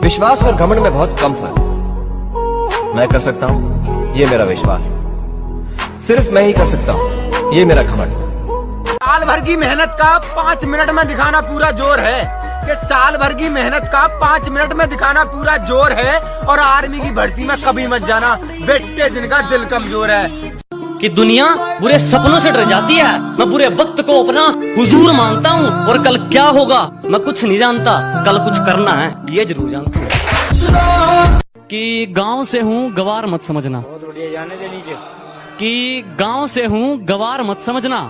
विश्वास और घमंड में बहुत कम फर्क। मैं कर सकता हूँ, ये मेरा विश्वास है। सिर्फ मैं ही कर सकता हूँ, ये मेरा घमंड। साल भर की मेहनत का 5 मिनट में दिखाना पूरा जोर है कि साल भर की मेहनत का 5 मिनट में दिखाना पूरा जोर है। और आर्मी की भर्ती में कभी मत जाना बेटे, जिनका दिल कमजोर है। कि दुनिया बुरे सपनों से डर जाती है, मैं बुरे वक्त को अपना हुजूर मानता हूँ। और कल क्या होगा मैं कुछ नहीं जानता, कल कुछ करना है ये जरूर जानता हूँ। कि गांव से हूँ गवार मत समझना, कि गांव से हूँ गवार मत समझना,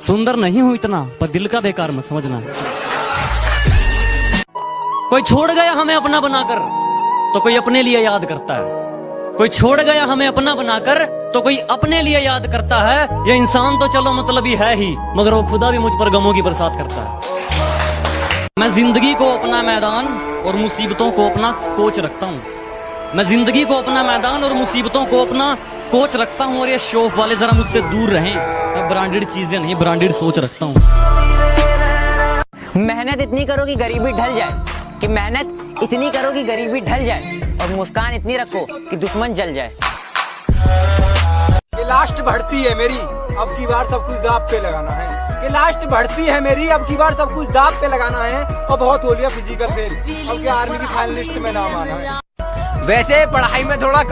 सुंदर नहीं हूँ इतना पर दिल का बेकार मत समझना। कोई छोड़ गया हमें अपना बनाकर तो कोई अपने लिए याद करता है, कोई छोड़ गया हमें अपना बनाकर तो कोई अपने लिए याद करता है। ये इंसान तो चलो मतलबी है ही, मगर वो खुदा भी मुझ पर गमों की बरसात करता है। मैं जिंदगी को अपना मैदान और मुसीबतों को अपना कोच रखता हूँ। मैं जिंदगी को अपना मैदान और मुसीबतों को अपना कोच रखता हूँ। और ये शौफ वाले जरा मुझसे दूर रहें, मैं ब्रांडेड चीजें नहीं ब्रांडेड सोच रखता हूँ। मेहनत इतनी करो कि गरीबी ढल जाए, कि मेहनत इतनी करो कि गरीबी ढल जाए, और मुस्कान इतनी रखो कि दुश्मन जल जाए। ये लास्ट भर्ती है मेरी, अब की बार सब कुछ दाव पे लगाना है। ये लास्ट भर्ती है मेरी, अब की बार सब कुछ दाव पे लगाना है। और बहुत हो लिया फिजिकल फेल, अब क्या आर्मी की फाइनलिस्ट में नाम आना है। वैसे पढ़ाई में थोड़ा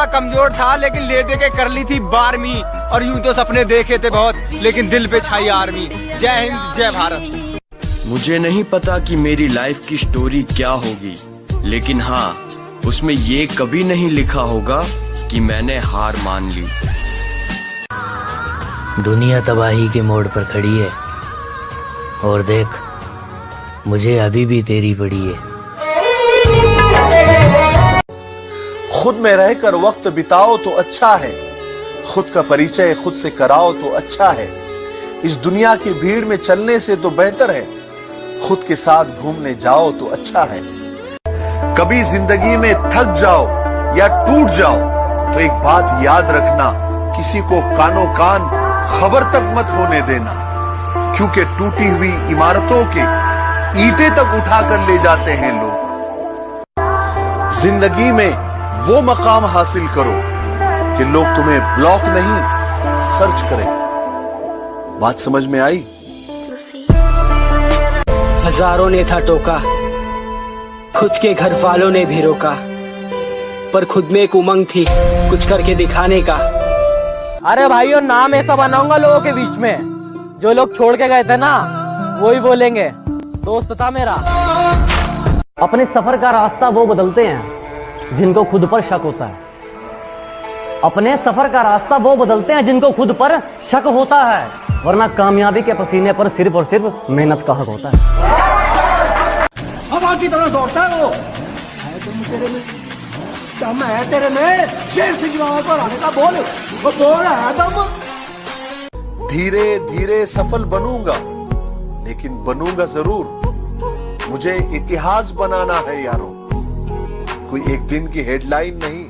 कमजोर था, लेकिन ले दे के कर ली थी 12वीं। और यूं तो सपने देखे थे बहुत, लेकिन दिल पे छाई आर्मी। जय हिंद जय भारत। मुझे नहीं पता कि मेरी लाइफ की स्टोरी क्या होगी, लेकिन हाँ, उसमें ये कभी नहीं लिखा होगा कि मैंने हार मान ली। दुनिया तबाही के मोड़ पर खड़ी है और देख मुझे अभी भी तेरी पड़ी है। खुद में रहकर वक्त बिताओ तो अच्छा है, खुद का परिचय खुद से कराओ तो अच्छा है। इस दुनिया की भीड़ में चलने से तो बेहतर है खुद के साथ घूमने जाओ तो अच्छा है। कभी जिंदगी में थक जाओ या टूट जाओ तो एक बात याद रखना, किसी को कानो कान खबर तक मत होने देना, क्योंकि टूटी हुई इमारतों के ईंटें तक उठाकर ले जाते हैं लोग। जिंदगी में वो मकाम हासिल करो कि लोग तुम्हें ब्लॉक नहीं सर्च करें। बात समझ में आई? हजारों ने था टोका, खुद के घर वालों ने भी रोका, पर खुद में एक उमंग थी कुछ करके दिखाने का। अरे भाइयों, नाम ऐसा बनाऊंगा लोगों के बीच में, जो लोग छोड़ के गए थे ना वही बोलेंगे दोस्त था मेरा। अपने सफर का रास्ता वो बदलते हैं जिनको खुद पर शक होता है। अपने सफर का रास्ता वो बदलते हैं जिनको खुद पर शक होता है, वरना कामयाबी के पसीने पर सिर्फ और सिर्फ मेहनत का हक होता है। हवा की तरह दौड़ता है वो, दम है तेरे में, शेर सिंह पर आने का बोल, वो बोल है दम। धीरे धीरे सफल बनूंगा, लेकिन बनूंगा जरूर। मुझे इतिहास बनाना है यारों, कोई एक दिन की हेडलाइन नहीं।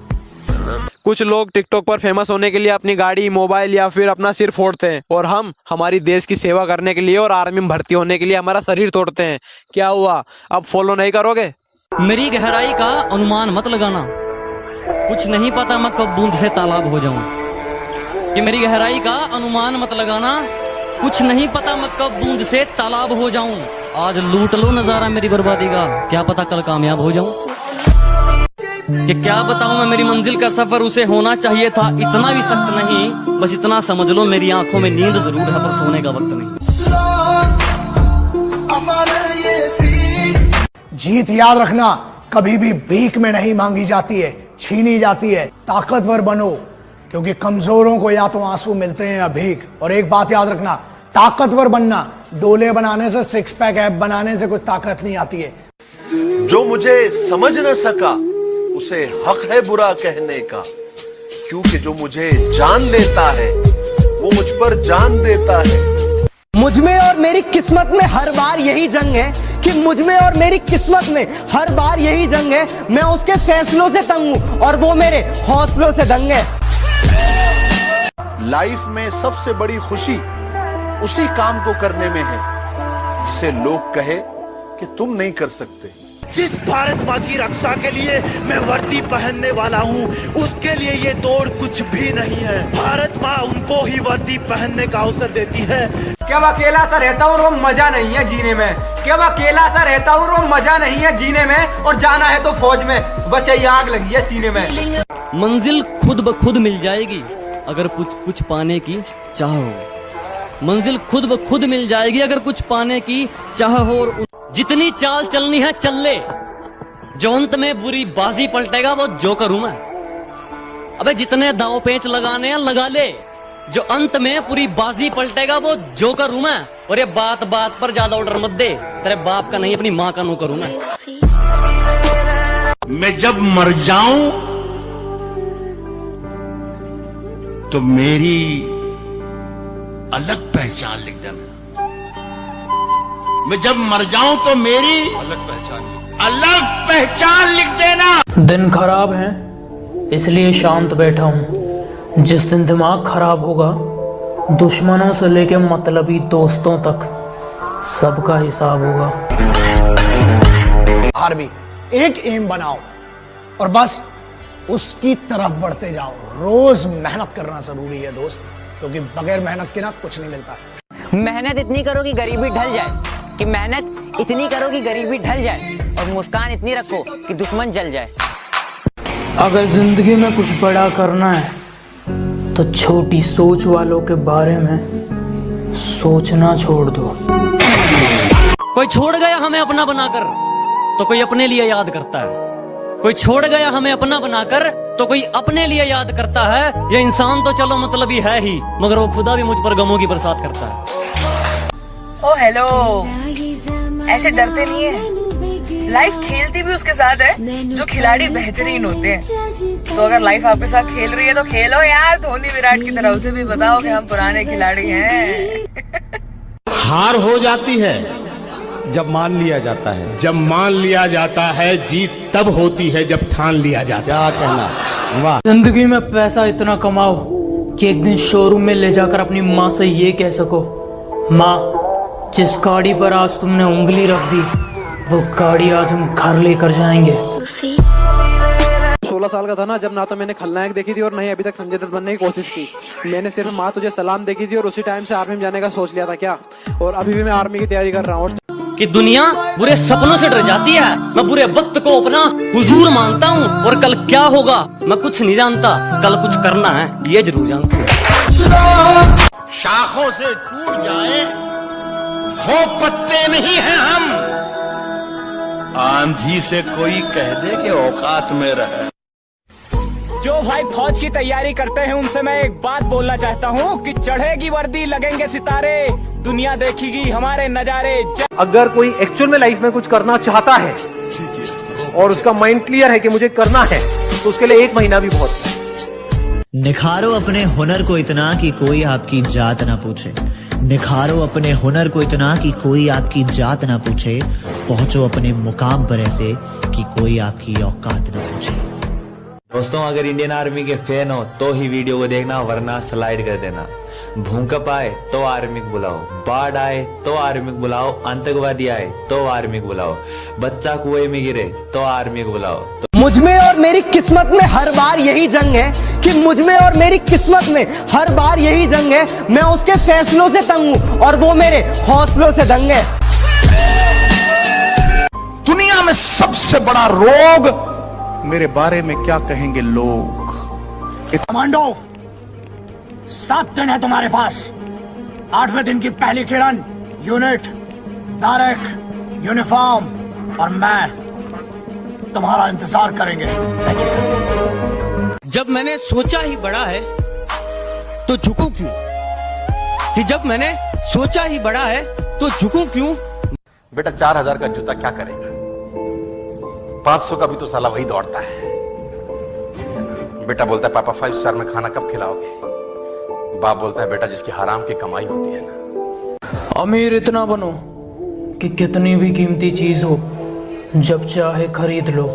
कुछ लोग टिकटॉक पर फेमस होने के लिए अपनी गाड़ी, मोबाइल या फिर अपना सिर फोड़ते हैं, और हम हमारी देश की सेवा करने के लिए और आर्मी में भर्ती होने के लिए हमारा शरीर तोड़ते हैं। क्या हुआ, अब फॉलो नहीं करोगे? मेरी गहराई का अनुमान मत लगाना, कुछ नहीं पता मैं कब बूंद से तालाब हो जाऊं। कि मेरी गहराई का अनुमान मत लगाना, कुछ नहीं पता मैं कब बूंद से तालाब हो जाऊं। आज लूट लो नजारा मेरी बर्बादी का, क्या पता कल कामयाब हो जाऊं। कि क्या बताऊं मैं, मेरी मंजिल का सफर उसे होना चाहिए था इतना भी सख्त नहीं। बस इतना समझ लो मेरी आंखों में नींद जरूर है पर सोने का वक्त नहीं। जीत याद रखना कभी भी भीख में नहीं मांगी जाती है, छीनी जाती है। ताकतवर बनो, क्योंकि कमजोरों को या तो आंसू मिलते हैं या भीख। और एक बात याद रखना, ताकतवर बनना डोले बनाने से, सिक्स पैक ऐप बनाने से कोई ताकत नहीं आती है। जो मुझे समझ न सका उसे हक है बुरा कहने का, क्योंकि जो मुझे जान लेता है वो मुझ पर जान देता है। मुझ में और मेरी किस्मत में हर बार यही जंग है, कि मुझ में और मेरी किस्मत में हर बार यही जंग है। मैं उसके फैसलों से तंग हूं और वो मेरे हौसलों से दंग है। लाइफ में सबसे बड़ी खुशी उसी काम को करने में है जिसे लोग कहे कि तुम नहीं कर सकते। जिस भारत माँ की रक्षा के लिए मैं वर्दी पहनने वाला हूँ, उसके लिए ये दौड़ कुछ भी नहीं है। भारत माँ उनको ही वर्दी पहनने का अवसर देती है। क्या मैं अकेला सा रहता हूँ और मजा नहीं है जीने में? क्या मैं अकेला सा रहता हूँ और मजा नहीं है जीने में? और जाना है तो फौज में, बस यही आग लगी है सीने में। मंजिल खुद ब खुद मिल जाएगी अगर कुछ पाने की चाह हो। मंजिल खुद ब खुद मिल जाएगी अगर कुछ पाने की चाह हो। और जितनी चाल चलनी है चल ले, जो अंत में बुरी बाजी पलटेगा वो जोकर हूं मैं। अबे जितने दांव पेंच लगाने हैं लगा ले, जो अंत में पूरी बाजी पलटेगा वो जोकर हूं मैं। और ये बात बात पर ज्यादा ऑर्डर मत दे, तेरे बाप का नहीं अपनी माँ का नौकर हूं मैं जब मर जाऊं तो मेरी अलग पहचान लिख देना। मैं जब मर जाऊं तो मेरी अलग पहचान लिख देना। दिन खराब है इसलिए शांत बैठा हूँ। जिस दिन दिमाग खराब होगा, दुश्मनों से लेके मतलबी दोस्तों तक सबका हिसाब होगा। हर भी एक एम बनाओ और बस उसकी तरफ बढ़ते जाओ। रोज मेहनत करना जरूरी है दोस्त, क्योंकि बगैर मेहनत के ना कुछ नहीं मिलता। मेहनत इतनी करो कि गरीबी ढल जाए, कि मेहनत इतनी करो कि गरीबी ढल जाए, और मुस्कान इतनी रखो कि दुश्मन जल जाए। अगर जिंदगी में कुछ बड़ा करना है तो छोटी सोच वालों के बारे में सोचना छोड़ दो। कोई छोड़ गया हमें अपना बनाकर तो कोई अपने लिए याद करता है। कोई छोड़ गया हमें अपना बनाकर तो कोई अपने लिए याद करता है। ये इंसान तो चलो मतलबी है ही, मगर वो खुदा भी मुझ पर गमों की बरसात करता है। ओ हेलो, ऐसे डरते नहीं है। लाइफ खेलती भी उसके साथ है जो खिलाड़ी बेहतरीन होते हैं। तो अगर लाइफ आपके साथ खेल रही है तो खेलो यार, धोनी विराट की तरह। उसे भी बताओ कि हम पुराने खिलाड़ी हैं। हार हो जाती है जब मान लिया जाता है। जब मान लिया जाता है, जीत तब होती है जब ठान लिया जाता है। क्या कहना? वाह। जिंदगी में पैसा इतना कमाओ कि एक दिन शोरूम में ले जाकर अपनी माँ से ये कह सको, माँ जिस गाड़ी पर आज तुमने उंगली रख दी वो गाड़ी आज हम घर लेकर जाएंगे। 16 साल का था ना जब ना तो मैंने खलनायक देखी थी और नहीं अभी तक संजय दत्त बनने की कोशिश की। मैंने सिर्फ माँ तुझे सलाम देखी थी और उसी टाइम से आर्मी में जाने का सोच लिया था क्या। और अभी भी मैं आर्मी की तैयारी कर रहा हूँ। कि दुनिया बुरे सपनों से डर जाती है, मैं बुरे वक्त को अपना हुजूर मानता हूँ। और कल क्या होगा मैं कुछ नहीं जानता, कल कुछ करना है ये जरूर जानता हूँ। शाखों से टूट जाए वो पत्ते नहीं हैं हम। आंधी से कोई कह दे कि औकात में रहे। जो भाई फौज की तैयारी करते हैं उनसे मैं एक बात बोलना चाहता हूँ कि चढ़ेगी वर्दी, लगेंगे सितारे, दुनिया देखेगी हमारे नजारे। अगर कोई एक्चुअल में लाइफ में कुछ करना चाहता है और उसका माइंड क्लियर है कि मुझे करना है, तो उसके लिए 1 महीना भी बहुत है। निखारो अपने हुनर को इतना कि कोई आपकी जात ना पूछे। निखारो अपने हुनर को इतना कि कोई आपकी जात ना पूछे। पहुंचो अपने मुकाम पर ऐसे कि कोई आपकी औकात ना पूछे। दोस्तों, अगर इंडियन आर्मी के फैन हो तो ही वीडियो को देखना, वरना स्लाइड कर देना। भूकंप आए तो आर्मी को बुलाओ, बाढ़ आए तो आर्मी को बुलाओ, आतंकवादी आए तो आर्मी को बुलाओ, बच्चा कुएं में गिरे तो आर्मी को बुलाओ। मुझ में और मेरी किस्मत में हर बार यही जंग है कि मुझ में और मेरी किस्मत में हर बार यही जंग है। मैं उसके फैसलों से तंग हूँ और वो मेरे हौसलों से दंग है। दुनिया में सबसे बड़ा रोग मेरे बारे में क्या कहेंगे लोग। कमांडो, 7 दिन है तुम्हारे पास। 8वें दिन की पहली किरण, यूनिट, डायरेक्ट, यूनिफॉर्म और मैं तुम्हारा इंतजार करेंगे। जब मैंने सोचा ही बड़ा है तो झुकूं क्यों? कि जब मैंने सोचा ही बड़ा है तो झुकूं क्यों? बेटा 4000 का जूता क्या करेगा? 500 का भी तो साला वही दौड़ता है। बेटा बोलता है पापा 5 स्टार में खाना कब खिलाओगे? बाप बोलता है बेटा जिसकी हराम की कमाई होती है ना। अमीर इतना बनो कि कितनी भी कीमती चीज हो जब चाहे खरीद लो,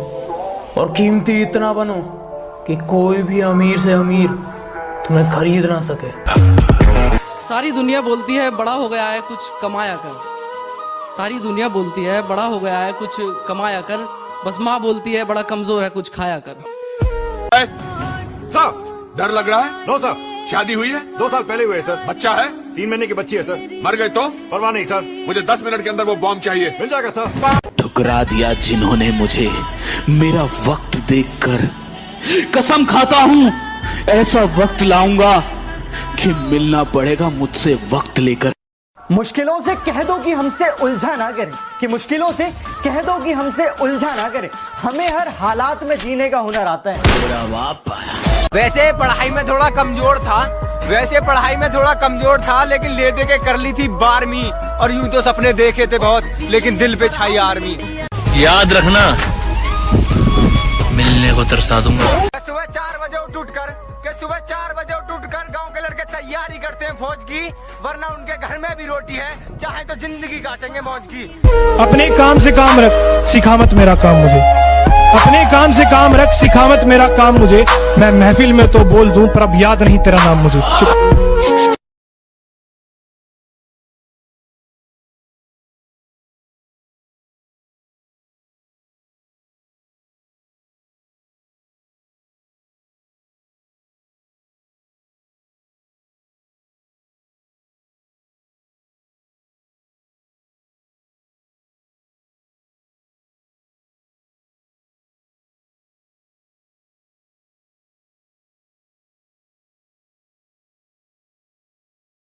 और कीमती इतना बनो कि कोई भी अमीर से अमीर तुम्हें खरीद ना सके। सारी दुनिया बोलती है बड़ा हो गया है कुछ कमाया कर। सारी दुनिया बोलती है बड़ा हो गया है कुछ कमाया कर, बस माँ बोलती है बड़ा कमजोर है कुछ खाया कर। सर डर लग रहा है? No sir. शादी हुई है? 2 साल पहले हुई है सर। बच्चा है? 3 महीने की बच्ची है सर। मर गए तो? परवाह नहीं सर। मुझे 10 मिनट के अंदर वो बॉम्ब चाहिए। मिल जाएगा सर। ठुकरा दिया जिन्होंने मुझे मेरा वक्त देखकर, कसम खाता हूँ ऐसा वक्त लाऊंगा कि मिलना पड़ेगा मुझसे वक्त लेकर। मुश्किलों से कह दो कि हमसे उलझा ना करें, कि मुश्किलों से कह दो कि हमसे उलझा ना करें। हमें हर हालात में जीने का हुनर आता है। मेरा बाप आया। वैसे पढ़ाई में थोड़ा कमजोर था, लेकिन ले दे के कर ली थी 12वीं। और यूं तो सपने देखे थे बहुत, लेकिन दिल पे छाई आर्मी। याद रखना, मिलने को तरसा दूंगा। सुबह 4 बजे उठ गांव के लड़के तैयारी करते हैं फौज की, वरना उनके घर में भी रोटी है, चाहे तो जिंदगी काटेंगे मौज की। अपने काम से काम रख, सिखा मत मेरा काम मुझे। अपने काम से काम रख, सिखा मत मेरा काम मुझे। मैं महफिल में तो बोल दूं, पर अब याद नहीं तेरा नाम मुझे। चुप।